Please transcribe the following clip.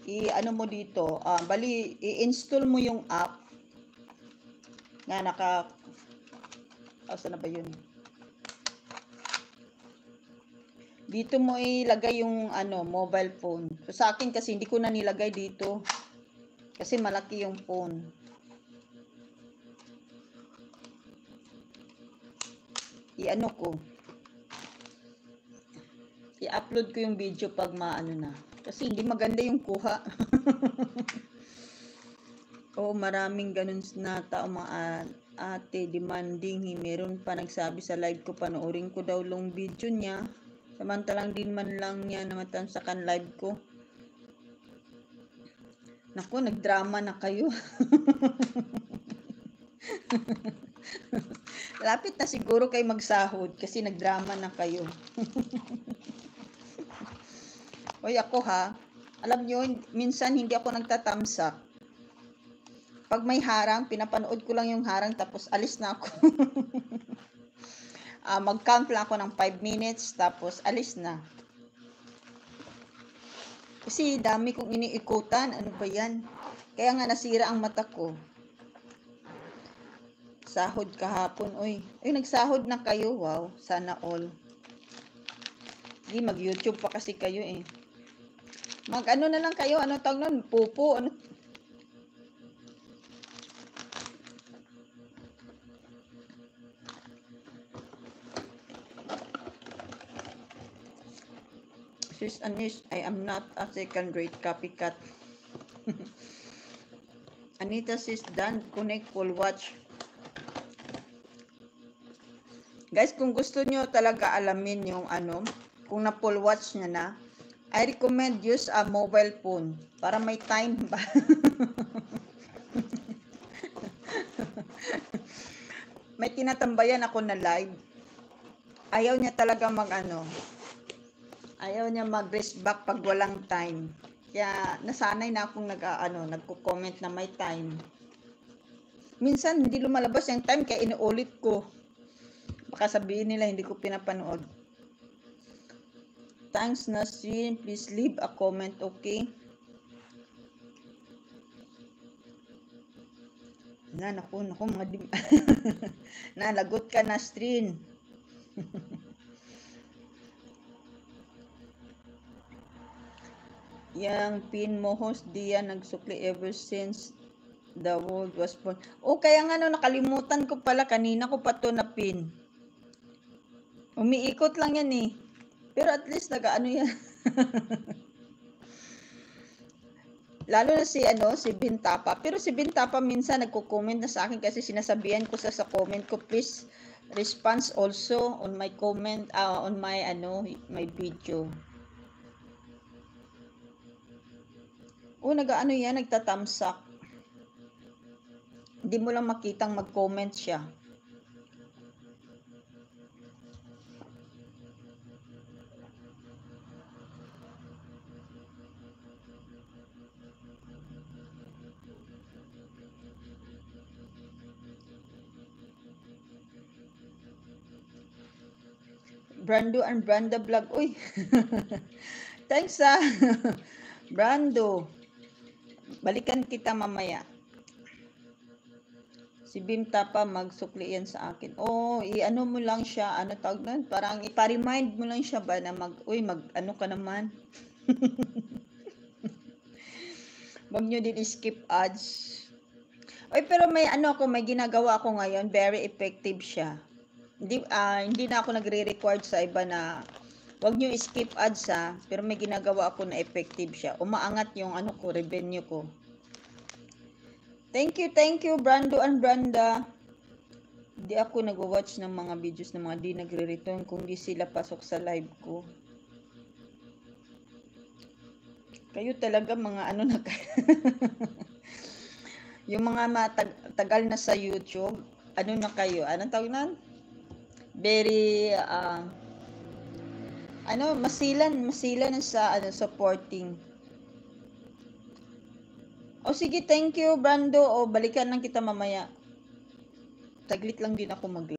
i-ano mo dito, bali, i-install mo yung app na saan na ba yun? Dito mo ilagay yung mobile phone. So, sa akin kasi hindi ko na nilagay dito. Kasi malaki yung phone. I-ano ko. I-upload ko yung video pag maano na. Kasi hindi maganda yung kuha. Oo, maraming ganun na tao mga ate, demanding. Meron pa nagsabi sa live ko, panoorin ko daw long video niya. Samantalang din man lang niya namatansakan live ko. Naku, nagdrama na kayo. Lapit na siguro kayo magsahod kasi nagdrama na kayo. Hoy, ako ha, alam nyo, minsan hindi ako nagtatamsak. Pag may harang, pinapanood ko lang yung harang tapos alis na ako. Mag-count lang ako ng 5 minutes tapos alis na. Kasi dami kong iniikutan, ano ba yan? Kaya nga nasira ang mata ko. Sahod kahapon, oy. Ay, nagsahod na kayo, wow, sana all. Hindi, mag-YouTube pa kasi kayo eh. Mag-ano na lang kayo, ano tawag nun? Pupo, ano? Sis Anish, I am not a second-rate copycat. Anita sis, Dan, connect, full watch. Guys, kung gusto nyo talaga alamin yung kung na full watch nyo na, I recommend use a mobile phone para may time ba. May tinatambayan ako na live. Ayaw niya talaga ayaw niya mag-rest back pag walang time. Kaya nasanay na akong nagko-comment na may time. Minsan hindi lumalabas yung time kaya inuulit ko. Baka sabihin nila hindi ko pinapanood. Thanks Nasrin, please leave a comment, okay? Naku, mga nalagot ka Nasrin. Yang pin mo host diyan nagsukli ever since the world was born. Oh, kaya nga nakalimutan ko pala, kanina ko pa to na pin. Umiikot lang yan eh. Pero at least nag-ano yan. Lalo na si Bintapa. Pero si Bintapa minsan nagko-comment na sa akin kasi sinasabihan ko sa comment ko, please response also on my comment, on my my video. Oh, yan, nagtatamsak. Hindi mo lang makitang mag-comment siya. Brando and Branda vlog. Uy. Thanks Brando. Balikan kita mamaya. Si Bintapa magsukli yan sa akin. Oh, i-ano mo lang siya, ano tawag nun? Parang ipa-remind mo lang siya ba na mag-ano ka naman. Wag nyo din skip ads. Oy, pero may may ginagawa ako ngayon, very effective siya. Hindi na ako nagre-record sa iba na wag nyo skip ads pero may ginagawa ako na effective siya. Umaangat yung revenue ko. Thank you, Brando and Branda. Hindi ako nag-watch ng mga videos ng mga di nagre-return kung di sila pasok sa live ko. Kayo talaga mga na yung mga matagal na sa YouTube, na kayo? Anong tawag na? Very, masilan sa supporting. O sige, thank you, Brando. O balikan lang kita mamaya. Taglit lang din ako